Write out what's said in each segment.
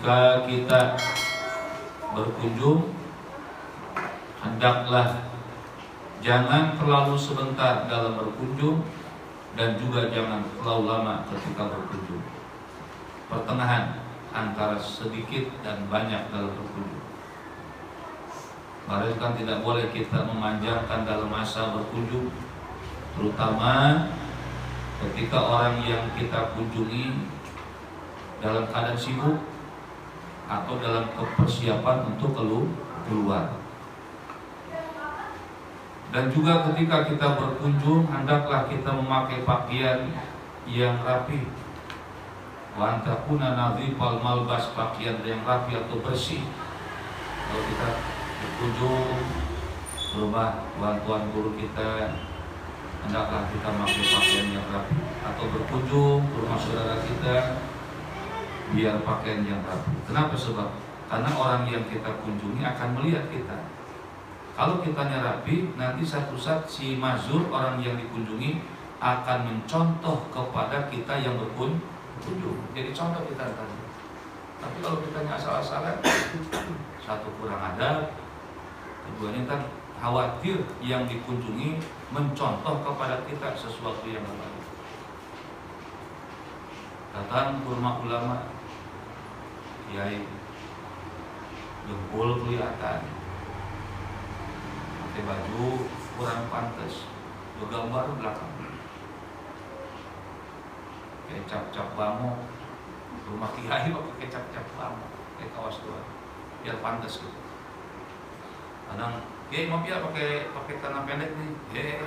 ketika kita berkunjung, hendaklah jangan terlalu sebentar dalam berkunjung dan juga jangan terlalu lama ketika berkunjung. Pertengahan antara sedikit dan banyak dalam berkunjung. Bahkan tidak boleh kita memanjangkan dalam masa berkunjung, terutama ketika orang yang kita kunjungi dalam keadaan sibuk atau dalam kepersiapan untuk keluar. Dan juga ketika kita berkunjung, hendaklah kita memakai pakaian yang rapi. Wa antakuna nadhifal malbas, pakaian yang rapi atau bersih. Kalau kita berkunjung ke rumah tuan guru kita, hendaklah kita memakai pakaian yang rapi. Atau berkunjung ke rumah saudara kita, biar pakaian yang rapi. Kenapa? Sebab karena orang yang kita kunjungi akan melihat kita. Kalau kitanya rapi, nanti satu saat si mazur, orang yang dikunjungi, akan mencontoh kepada kita yang berkunjung. Jadi contoh kita tadi. Tapi kalau kitanya asal-asalan, satu kurang adab, keduanya kan khawatir yang dikunjungi mencontoh kepada kita sesuatu yang baik. Datang ke rumah ulama, kiai, jempol kelihatan, pakai baju kurang pantas, bergambar belakang, kayak cap-cap bango, rumah kiai pakai cap-cap bango, kayak kawas doang, biar pantas gitu. Kadang kiai mau biar pakai tanah pendek nih,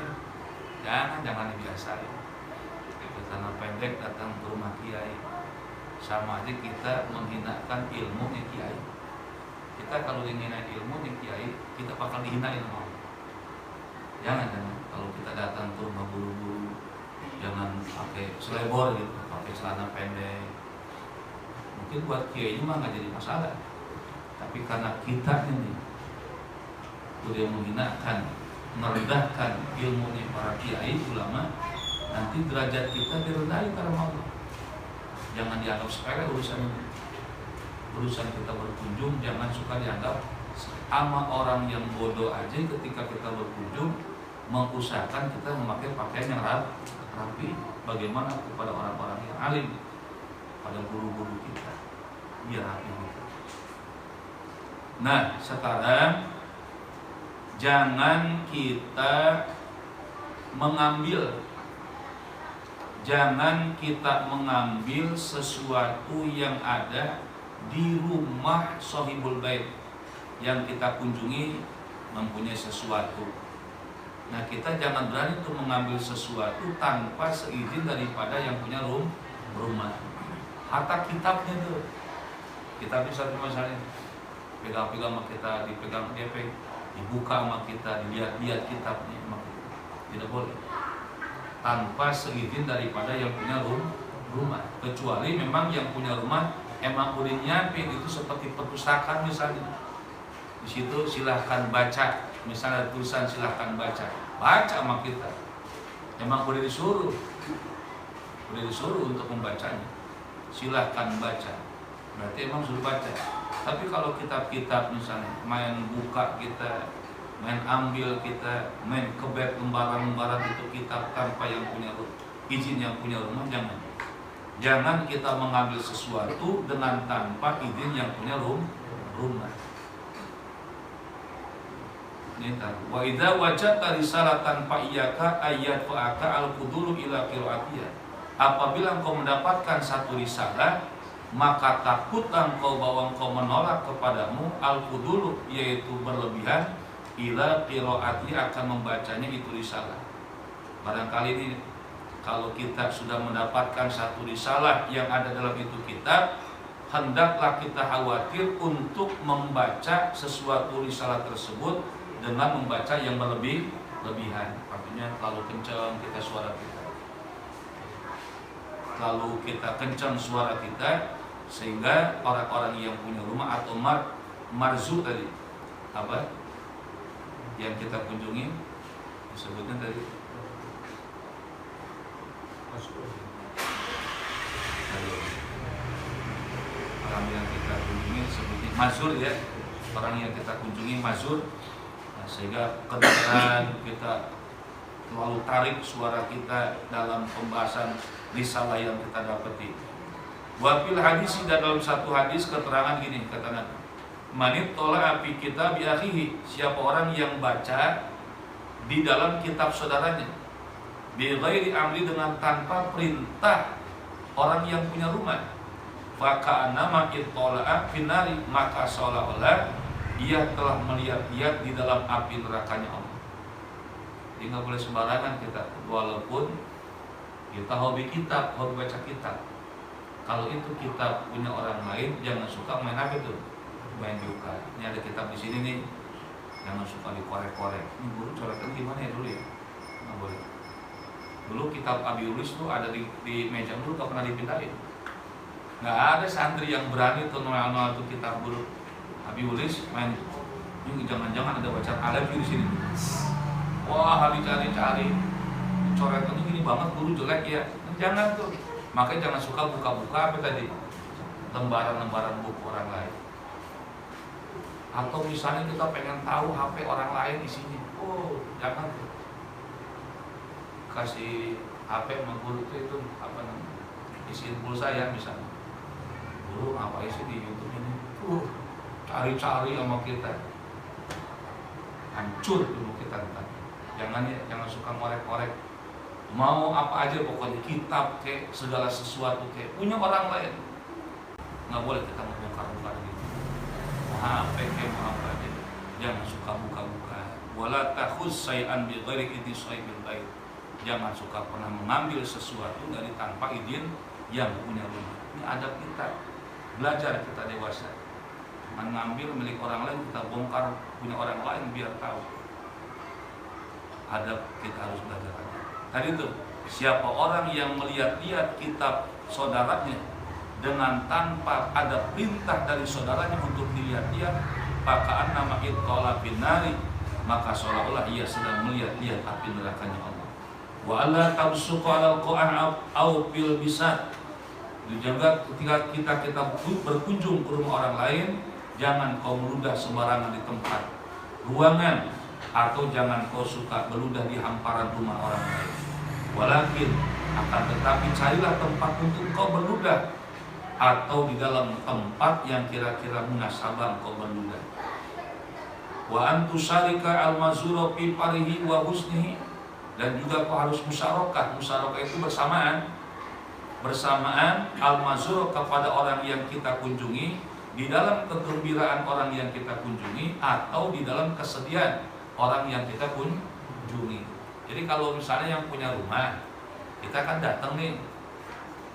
jangan dibiasain. Tanah pendek datang ke rumah kiai, sama aja kita menghinakan ilmunya kiai. Kita kalau menghina ilmunya kiai, kita bakal dihinain sama. Jangan kalau kita datang ke rumah guru-guru, jangan pakai selebor gitu, pakai celana pendek. Mungkin buat kiai mah nggak jadi masalah, tapi karena kita ini udah menghinakan, merendahkan ilmunya para kiai ulama, nanti derajat kita direndahi karena Allah. Jangan dianggap sepele urusan kita berkunjung, jangan suka dianggap sama orang yang bodoh aja. Ketika kita berkunjung, mengusahakan kita memakai pakaian yang rapi. Bagaimana kepada orang-orang yang alim, pada guru-guru kita, biar rapi gitu. Nah, sekarang jangan kita mengambil sesuatu yang ada di rumah sahibul bait yang kita kunjungi mempunyai sesuatu. Nah, kita jangan berani untuk mengambil sesuatu tanpa seizin daripada yang punya rumah. Harta kitabnya tuh, kitab bisa misalnya pegang-pegang sama kita, dipegang DP, dibuka sama kita, dilihat-lihat kitabnya sama kita. Tidak boleh tanpa seizin daripada yang punya rumah, kecuali memang yang punya rumah emang udah nyiapin itu seperti perpustakaan misalnya. Di situ silahkan baca, misalnya tulisan silahkan baca sama kita. Emang udah disuruh untuk membacanya. Silahkan baca, berarti emang suruh baca. Tapi kalau kitab-kitab misalnya main buka kita, main ambil kita, main kebet lembaran-lembaran itu kitab tanpa yang punya izin yang punya rumah, jangan kita mengambil sesuatu dengan tanpa izin yang punya rumah. Ini tahu. Wa idza wajadta risalatan fa iyyaka ayat fa'aka al-qudulu ila qiraatiyah. Apabila engkau mendapatkan satu risalah, maka takutlah engkau bahwa engkau menolak kepadamu al-qudulu, yaitu berlebihan, ila qiraati, akan membacanya itu risalah. Barangkali ini kalau kita sudah mendapatkan satu risalah yang ada dalam itu kitab, hendaklah kita khawatir untuk membaca sesuatu risalah tersebut dengan membaca yang berlebihan. Artinya terlalu kencang kita suara kita, terlalu kita kencang suara kita, sehingga orang-orang yang punya rumah atau marzu tadi apa yang kita kunjungi disebutnya tadi orang yang kita kunjungi sebutnya mazur ya, orang yang kita kunjungi mazur. Nah, sehingga kedengaran kita lalu tarik suara kita dalam pembahasan risalah yang kita dapati. Wafil hadis, dan dalam satu hadis keterangan gini, kata Nabi, manit tola api kita biakhihi, siapa orang yang baca di dalam kitab saudaranya bi ghairi amri, dengan tanpa perintah orang yang punya rumah, faka'annama ittala'a finari, maka seolah-olah ia telah melihat-lihat di dalam api nerakanya Allah. Jadi nggak boleh sembarangan kita, walaupun kita hobi kitab, hobi baca kitab. Kalau itu kitab punya orang lain, jangan suka main apa itu, main juga. Ini ada kitab di sini nih, jangan suka dikorek-korek. Ini guru corekan gimana ya dulu ya? Nggak boleh. Dulu kitab Abi Ulis tuh ada di meja dulu, nggak pernah dipindahin. Nggak ada santri yang berani tuh nol-nol tuh kitab guru Abi Ulis main. Ini jangan-jangan ada bacaan Alef di sini. Wah, dicari-cari, coretannya gini banget, guru jelek ya. Jangan tuh. Makanya jangan suka buka-buka apa tadi, lembaran-lembaran buku orang lain. Atau misalnya kita pengen tahu HP orang lain isinya, oh jangan tuh. Kasih HP sama guru itu apa namanya, isiin pulsa ya misalnya. Guru ngapain sih di YouTube ini? Cari-cari sama kita, hancur dulu kita ntar. Jangan ya, jangan suka ngorek-ngorek. Mau apa aja pokoknya, kitab kayak segala sesuatu kayak punya orang lain. Nggak boleh kita membongkar-bongkar gitu. Mau HP kayak mau apa aja, jangan suka buka-buka. Wala takhuz syai'an bi ghairi idzni sahibil bait. Jangan suka pernah mengambil sesuatu dari tanpa izin yang punya rumah. Ini adab kita. Belajar kita dewasa. Mengambil milik orang lain kita bongkar punya orang lain biar tahu. Adab kita harus belajar. Tadi itu, siapa orang yang melihat-lihat kitab saudaranya dengan tanpa ada perintah dari saudaranya untuk dilihat-lihat, maka nama ittala binari, maka seolah-olah ia sedang melihat-lihat api nerakanya Allah. Wa alla tabsuqu 'alal qa'an au bil bisat. Dijaga ketika kita berkunjung ke rumah orang lain, jangan kau meludah sembarangan di tempat ruangan, atau jangan kau suka beludah di hamparan rumah orang lain. Walakin akan tetapi carilah tempat untuk kau berludah, atau di dalam tempat yang kira-kira munasabah kau berludah. Wa antusarika al-mazura fi farihi wa husnihi, dan juga kau harus musyarakah. Musyarakah itu bersamaan al-mazur kepada orang yang kita kunjungi, di dalam kegembiraan orang yang kita kunjungi, atau di dalam kesedihan orang yang kita kunjungi. Jadi kalau misalnya yang punya rumah, kita kan datang nih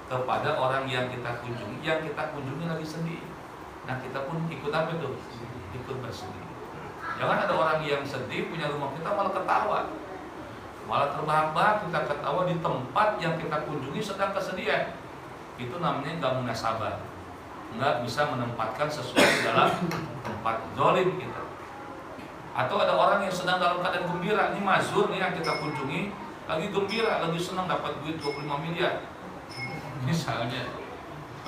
kepada orang yang kita kunjungi lagi sedih. Nah kita pun ikut apa tuh? Ikut bersedih. Jangan ada orang yang sedih punya rumah, kita malah ketawa, malah terbahak-bahak kita ketawa di tempat yang kita kunjungi sedang kesedihan. Itu namanya nggak munasabah, nggak bisa menempatkan sesuatu dalam tempat zalim kita. Atau ada orang yang sedang dalam keadaan gembira, ini mazur nih yang kita kunjungi, lagi gembira, lagi senang dapat duit 25 miliar misalnya.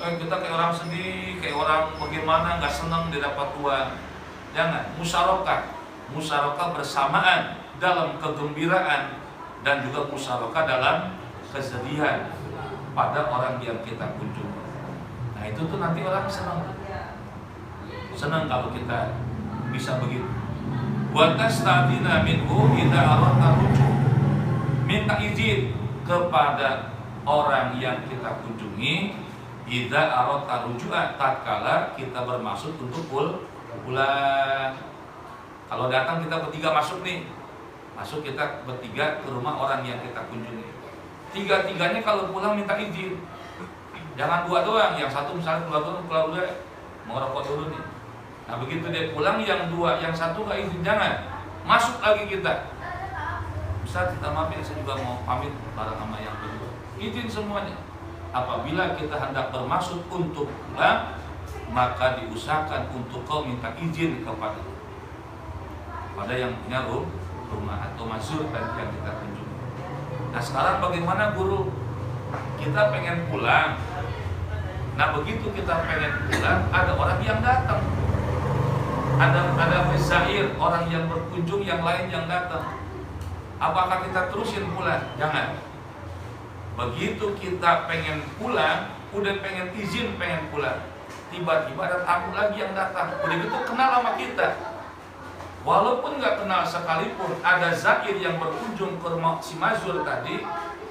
Kita kayak orang sedih, kayak orang bagaimana nggak senang dia dapat uang. Jangan, musyarakah bersamaan dalam kegembiraan dan juga musyarakah dalam kesedihan pada orang yang kita kunjungi. Nah itu tuh nanti orang senang kalau kita bisa begitu. Wa tastadina minhu idza aradta rujuk, minta izin kepada orang yang kita kunjungi idza aradta ruju'a, tatkala kita bermaksud untuk pulang. Kalau datang kita bertiga masuk kita bertiga ke rumah orang yang kita kunjungi. Tiga-tiganya kalau pulang minta izin. Jangan dua doang, yang satu misalnya keluar dulu mau rokok dulu nih. Nah begitu dia pulang, yang dua, yang satu gak izin, jangan masuk lagi kita. Ustaz kita maaf ya, saya juga mau pamit bareng sama yang kedua. Izin semuanya. Apabila kita hendak bermaksud untuk pulang, maka diusahakan untuk kau minta izin kepada yang punya rumah atau mazur dan yang kita kunjungi. Nah sekarang bagaimana guru? Kita pengen pulang, Nah begitu kita pengen pulang, ada orang yang datang, ada pezair, orang yang berkunjung yang lain yang datang. Apakah kita terusin pulang? Jangan. Begitu kita pengen pulang, udah pengen izin pengen pulang, tiba-tiba ada tamu lagi yang datang. Udah gitu kenal sama kita, walaupun nggak kenal sekalipun, ada zair yang berkunjung ke rumah si mazur tadi.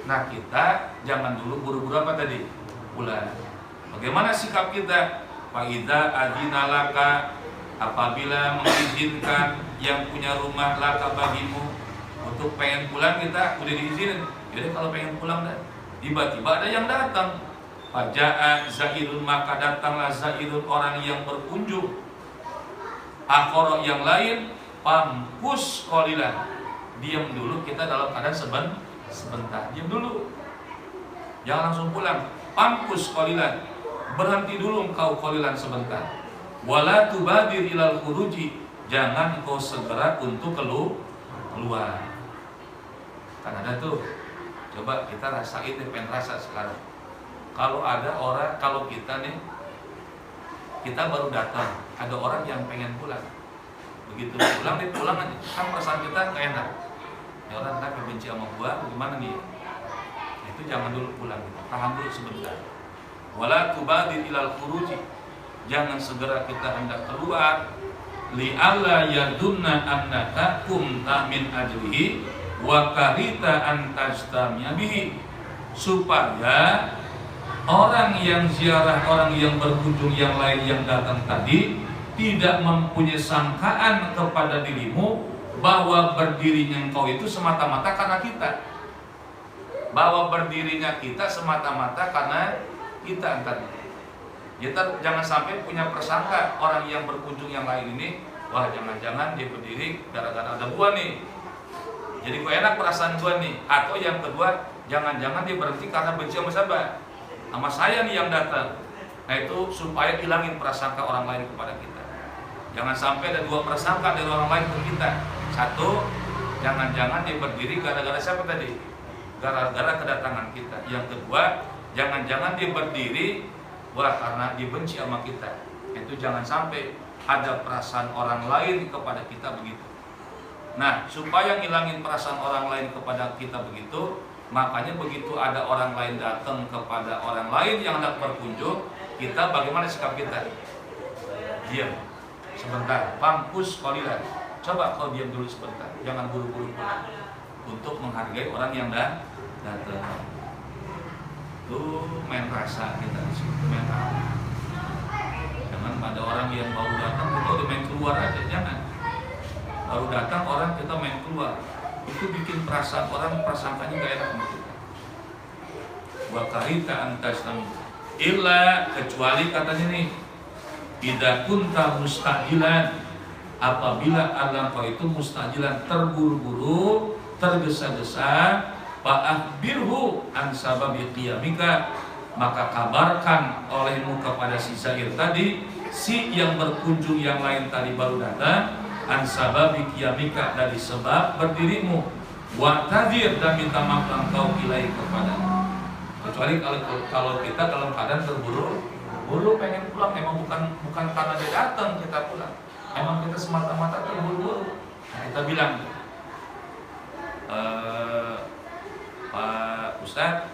Nah kita jangan dulu buru-buru apa tadi? Pulang. Bagaimana sikap kita? Fa idza adzina laka, apabila mengizinkan yang punya rumah laka bagimu untuk pengen pulang, kita udah diizinin. Jadi kalau pengen pulang dah, tiba-tiba ada yang datang. Faja'a zairun, maka datanglah zairun, orang yang berkunjung. Akhara yang lain, pamkus qalilan, diam dulu kita dalam keadaan sebentar, diam dulu, jangan langsung pulang. Pamkus qalilan, berhenti dulu engkau qalilan sebentar. Wala tubadir ilal khuruji, jangan engkau segera untuk keluar. Kan ada tuh, coba kita rasain deh, pengen rasa sekarang. Kalau ada orang, kalau kita nih, kita baru datang, ada orang yang pengen pulang. Begitu pulang, dia pulang aja, kan perasaan kita gak enak. Ya orang kenapa benci sama gua, bagaimana nih? Nah, itu jangan dulu pulang, tahan dulu sebentar. Wala tubadir ilal khuruji, jangan segera kita hendak keluar. Li'alla yadunna annaka kumta min ajrihi wa karita antajtamia bihi, supaya orang yang ziarah, orang yang berkunjung yang lain yang datang tadi tidak mempunyai sangkaan kepada dirimu bahwa berdirinya engkau itu semata-mata karena kita, bahwa berdirinya kita semata-mata karena kita tadi. Kita jangan sampai punya prasangka orang yang berkunjung yang lain ini, wah jangan-jangan dia berdiri gara-gara ada gua nih, jadi gue enak perasaan gue nih. Atau yang kedua, jangan-jangan dia berhenti karena benci sama siapa? Sama saya nih yang datang. Nah itu supaya hilangin prasangka orang lain kepada kita. Jangan sampai ada dua prasangka dari orang lain ke kita. Satu, jangan-jangan dia berdiri gara-gara siapa tadi? Gara-gara kedatangan kita. Yang kedua, jangan-jangan dia berdiri wah karena dia benci sama kita. Itu jangan sampai ada perasaan orang lain kepada kita begitu. Nah, supaya ngilangin perasaan orang lain kepada kita begitu, makanya begitu ada orang lain datang kepada orang lain yang hendak berkunjung, kita bagaimana sikap kita? Diam sebentar, pamkus qalilan. Coba kau diam dulu sebentar, jangan buru-buru pulang, untuk menghargai orang yang datang. Tuh main rasa kita di situ, main rasa. Jangan pada orang yang baru datang kita udah main keluar aja, jangan. Baru datang orang kita main keluar, itu bikin perasaan orang, prasangkanya gak enak sama kita. Wa karita antastam illa, kecuali katanya nih, idza kunta mustajilan, apabila engkau itu mustajilan, terburu-buru, tergesa-gesa, fa'akhbirhu an sababi qiyamika, maka kabarkan olehmu kepada si zair tadi, si yang berkunjung yang lain tadi baru datang, an sababi qiyamika, dari sebab berdirimu, wa tadir, dan minta maaf engkau ilai kepadanya. Kecuali kalau kita dalam keadaan terburu-buru pengen pulang, emang bukan karena dia datang kita pulang, emang kita semata-mata terburu-buru. Nah, kita bilang, Pak Ustadz,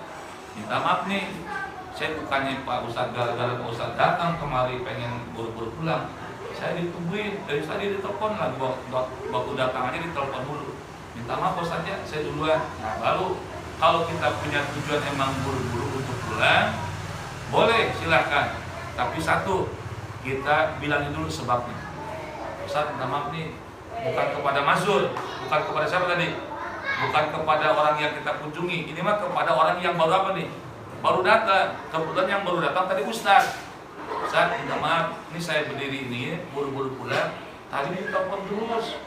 minta maaf nih, saya bukannya Pak Ustadz gara-gara Pak Ustadz datang kemari pengen buru-buru pulang. Saya ditungguin dari tadi, ditelepon lah, waktu datangannya ditelepon dulu. Minta maaf Ustadz ya, saya duluan. Nah baru kalau kita punya tujuan emang buru-buru untuk pulang, boleh silahkan. Tapi satu, kita bilangin dulu sebabnya. Ustadz minta maaf nih, bukan kepada mazur, bukan kepada siapa tadi, bukan kepada orang yang kita kunjungi. Ini mah kepada orang yang baru apa nih? Baru datang. Kebetulan yang baru datang tadi Ustadz. Ustadz minta maaf, ini saya berdiri ini buru-buru pulang, tadi ditelepon terus.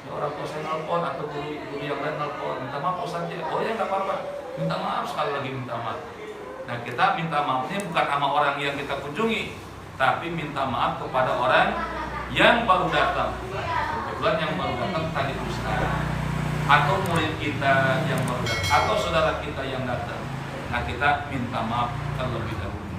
Ya orang tua saya nelpon atau guru yang lain nelpon, minta maaf Ustadz ya. Oh ya nggak apa-apa, minta maaf sekali lagi, minta maaf. Nah kita minta maafnya bukan sama orang yang kita kunjungi, tapi minta maaf kepada orang yang baru datang. Kebetulan yang baru datang tadi Ustadz, atau murid kita yang baru datang, atau saudara kita yang datang. Nah kita minta maaf terlebih dahulu.